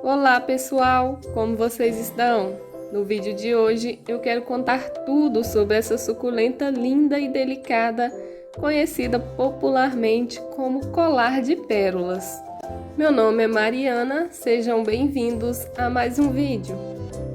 Olá pessoal, como vocês estão? No vídeo de hoje eu quero contar tudo sobre essa suculenta linda e delicada, conhecida popularmente como colar de pérolas. Meu nome é Mariana, sejam bem-vindos a mais um vídeo.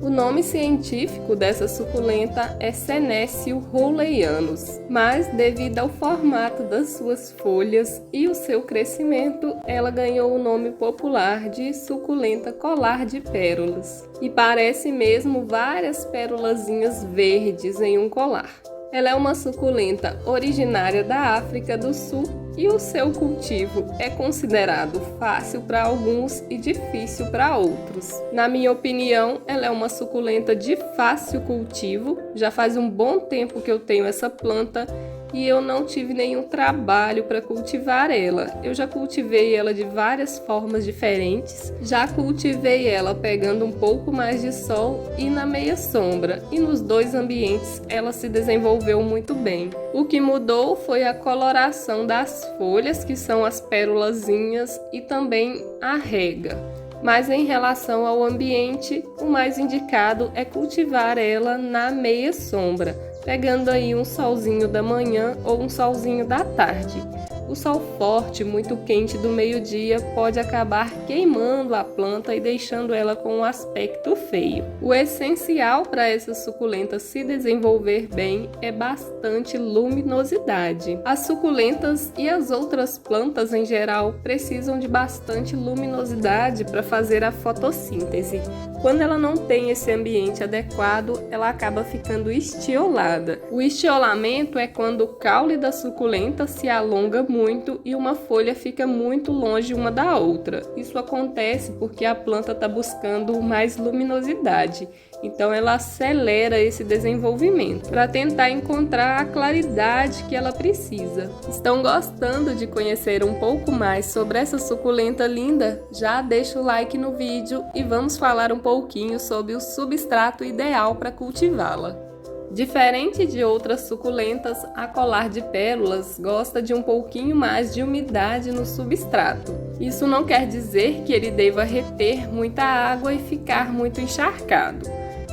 O nome científico dessa suculenta é Senecio rowleyanus, mas devido ao formato das suas folhas e o seu crescimento, ela ganhou o nome popular de suculenta colar de pérolas. E parece mesmo várias pérolazinhas verdes em um colar. Ela é uma suculenta originária da África do Sul e o seu cultivo é considerado fácil para alguns e difícil para outros. Na minha opinião, ela é uma suculenta de fácil cultivo. Já faz um bom tempo que eu tenho essa planta e eu não tive nenhum trabalho para cultivar ela. Eu já cultivei ela de várias formas diferentes. Já cultivei ela pegando um pouco mais de sol e na meia sombra. E nos dois ambientes ela se desenvolveu muito bem. O que mudou foi a coloração das folhas, que são as pérolazinhas, e também a rega. Mas em relação ao ambiente, o mais indicado é cultivar ela na meia sombra, pegando aí um solzinho da manhã ou um solzinho da tarde. O sol forte, muito quente do meio-dia pode acabar queimando a planta e deixando ela com um aspecto feio. O essencial para essa suculenta se desenvolver bem é bastante luminosidade. As suculentas e as outras plantas em geral precisam de bastante luminosidade para fazer a fotossíntese. Quando ela não tem esse ambiente adequado, ela acaba ficando estiolada. O estiolamento é quando o caule da suculenta se alonga muito e uma folha fica muito longe uma da outra. Isso acontece porque a planta está buscando mais luminosidade. Então ela acelera esse desenvolvimento para tentar encontrar a claridade que ela precisa. Estão gostando de conhecer um pouco mais sobre essa suculenta linda? Já deixa o like no vídeo e vamos falar um pouquinho sobre o substrato ideal para cultivá-la. Diferente de outras suculentas, a colar de pérolas gosta de um pouquinho mais de umidade no substrato. Isso não quer dizer que ele deva reter muita água e ficar muito encharcado.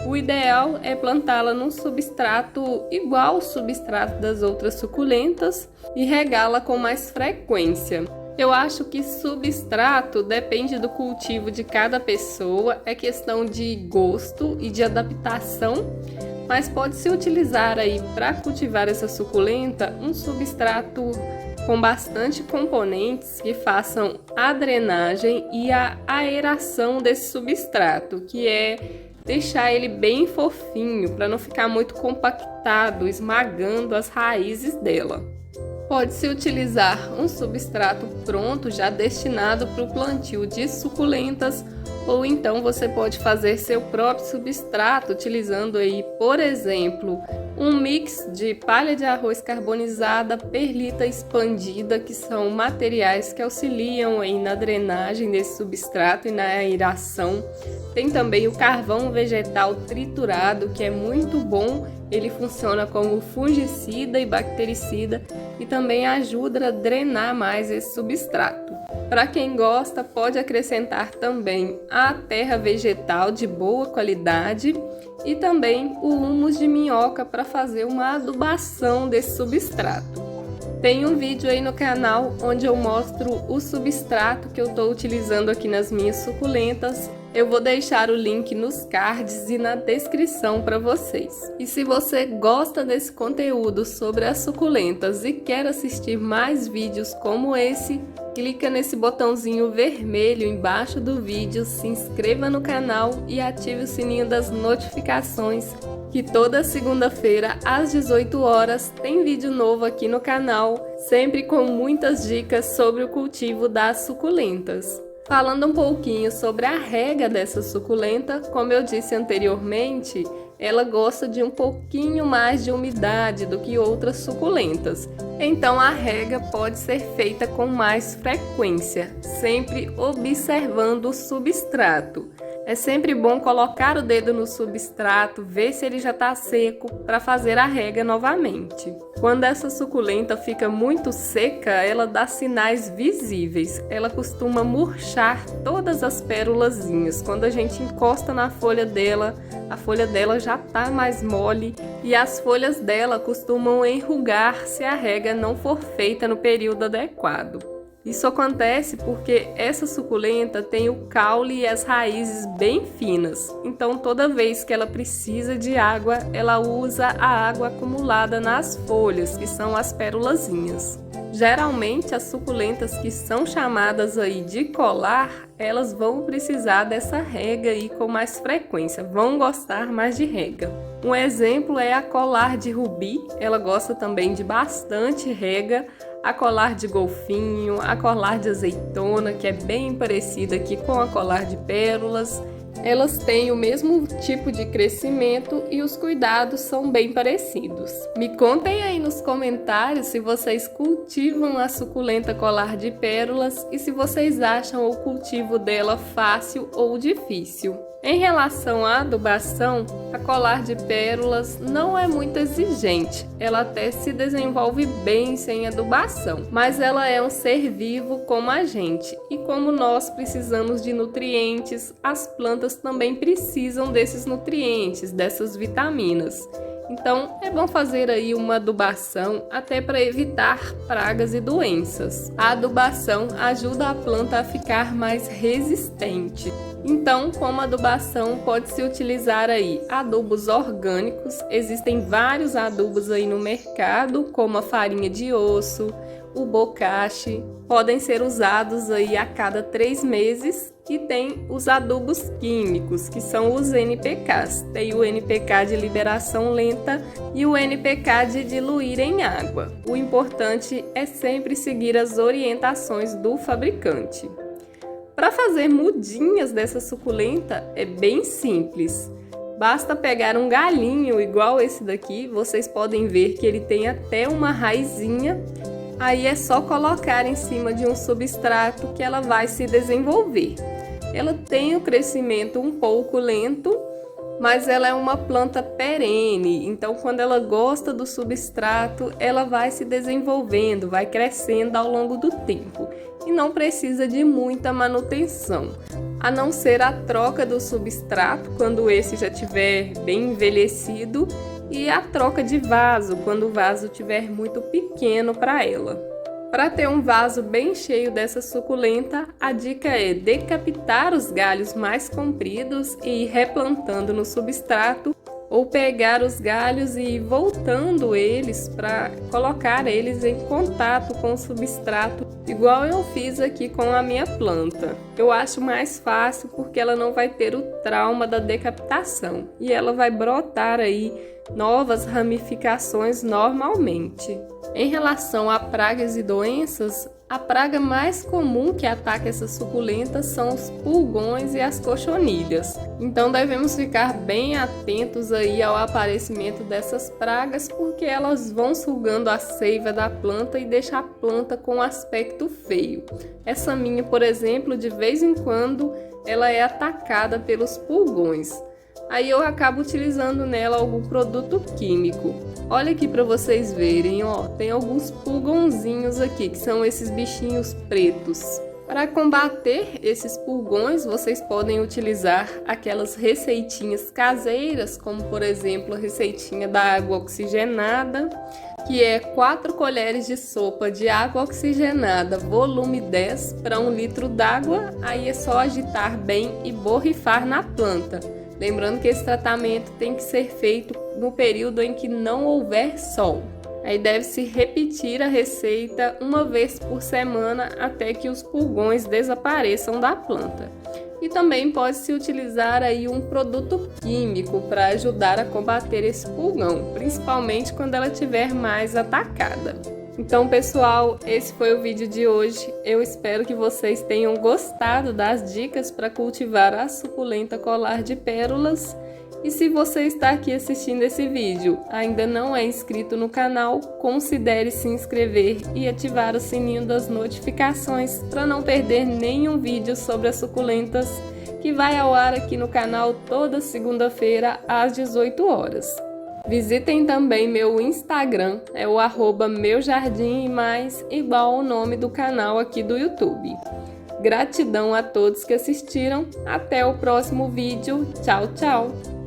O ideal é plantá-la num substrato igual ao substrato das outras suculentas e regá-la com mais frequência. Eu acho que substrato depende do cultivo de cada pessoa, é questão de gosto e de adaptação, mas pode-se utilizar aí para cultivar essa suculenta um substrato com bastante componentes que façam a drenagem e a aeração desse substrato, que é deixar ele bem fofinho para não ficar muito compactado, esmagando as raízes dela. Pode-se utilizar um substrato pronto, já destinado para o plantio de suculentas, ou então você pode fazer seu próprio substrato, utilizando aí, por exemplo, um mix de palha de arroz carbonizada, perlita expandida, que são materiais que auxiliam aí na drenagem desse substrato e na aeração. Tem também o carvão vegetal triturado, que é muito bom. Ele funciona como fungicida e bactericida e também ajuda a drenar mais esse substrato. Para quem gosta, pode acrescentar também a terra vegetal de boa qualidade e também o humus de minhoca para fazer uma adubação desse substrato. Tem um vídeo aí no canal onde eu mostro o substrato que eu estou utilizando aqui nas minhas suculentas. Eu vou deixar o link nos cards e na descrição para vocês. E se você gosta desse conteúdo sobre as suculentas e quer assistir mais vídeos como esse, clica nesse botãozinho vermelho embaixo do vídeo, se inscreva no canal e ative o sininho das notificações, que toda segunda-feira às 18 horas tem vídeo novo aqui no canal, sempre com muitas dicas sobre o cultivo das suculentas. Falando um pouquinho sobre a rega dessa suculenta, como eu disse anteriormente, ela gosta de um pouquinho mais de umidade do que outras suculentas. Então a rega pode ser feita com mais frequência, sempre observando o substrato. É sempre bom colocar o dedo no substrato, ver se ele já está seco para fazer a rega novamente. Quando essa suculenta fica muito seca, ela dá sinais visíveis. Ela costuma murchar todas as pérolazinhas. Quando a gente encosta na folha dela, a folha dela já está mais mole e as folhas dela costumam enrugar se a rega não for feita no período adequado. Isso acontece porque essa suculenta tem o caule e as raízes bem finas, então toda vez que ela precisa de água, ela usa a água acumulada nas folhas, que são as pérolazinhas. Geralmente as suculentas que são chamadas aí de colar, elas vão precisar dessa rega aí com mais frequência, vão gostar mais de rega. Um exemplo é a colar de rubi, ela gosta também de bastante rega. A colar de golfinho, a colar de azeitona, que é bem parecida aqui com a colar de pérolas. Elas têm o mesmo tipo de crescimento e os cuidados são bem parecidos. Me contem aí nos comentários se vocês cultivam a suculenta colar de pérolas e se vocês acham o cultivo dela fácil ou difícil. Em relação à adubação, a colar de pérolas não é muito exigente, ela até se desenvolve bem sem adubação, mas ela é um ser vivo como a gente, e como nós precisamos de nutrientes, as plantas também precisam desses nutrientes, dessas vitaminas. Então é bom fazer aí uma adubação até para evitar pragas e doenças. A adubação ajuda a planta a ficar mais resistente. Então, como adubação, pode-se utilizar aí adubos orgânicos. Existem vários adubos aí no mercado, como a farinha de osso, o bocashi. Podem ser usados aí a cada 3 meses. E tem os adubos químicos, que são os NPKs. Tem o NPK de liberação lenta e o NPK de diluir em água. O importante é sempre seguir as orientações do fabricante. Para fazer mudinhas dessa suculenta é bem simples. Basta pegar um galinho igual esse daqui, vocês podem ver que ele tem até uma raizinha. Aí é só colocar em cima de um substrato que ela vai se desenvolver. Ela tem o crescimento um pouco lento, mas ela é uma planta perene, então quando ela gosta do substrato, ela vai se desenvolvendo, vai crescendo ao longo do tempo e não precisa de muita manutenção, a não ser a troca do substrato quando esse já estiver bem envelhecido e a troca de vaso quando o vaso estiver muito pequeno para ela. Para ter um vaso bem cheio dessa suculenta, a dica é decapitar os galhos mais compridos e ir replantando no substrato ou pegar os galhos e ir voltando eles para colocar eles em contato com o substrato, igual eu fiz aqui com a minha planta. Eu acho mais fácil porque ela não vai ter o trauma da decapitação e ela vai brotar aí novas ramificações normalmente. Em relação a pragas e doenças, a praga mais comum que ataca essas suculentas são os pulgões e as cochonilhas. Então devemos ficar bem atentos aí ao aparecimento dessas pragas, porque elas vão sugando a seiva da planta e deixam a planta com um aspecto feio. Essa minha, por exemplo, de vez em quando ela é atacada pelos pulgões. Aí eu acabo utilizando nela algum produto químico. Olha aqui para vocês verem, ó, tem alguns pulgãozinhos aqui, que são esses bichinhos pretos. Para combater esses pulgões, vocês podem utilizar aquelas receitinhas caseiras, como por exemplo a receitinha da água oxigenada, que é 4 colheres de sopa de água oxigenada, volume 10 para 1 litro d'água. Aí é só agitar bem e borrifar na planta. Lembrando que esse tratamento tem que ser feito no período em que não houver sol. Aí deve-se repetir a receita uma vez por semana até que os pulgões desapareçam da planta. E também pode-se utilizar aí um produto químico para ajudar a combater esse pulgão, principalmente quando ela estiver mais atacada. Então, pessoal, esse foi o vídeo de hoje. Eu espero que vocês tenham gostado das dicas para cultivar a suculenta colar de pérolas. E se você está aqui assistindo esse vídeo, ainda não é inscrito no canal, considere se inscrever e ativar o sininho das notificações para não perder nenhum vídeo sobre as suculentas que que vai ao ar aqui no canal toda segunda-feira às 18 horas. Visitem também meu Instagram, é o @meujardim+, igual ao nome do canal aqui do YouTube. Gratidão a todos que assistiram, até o próximo vídeo, tchau, tchau!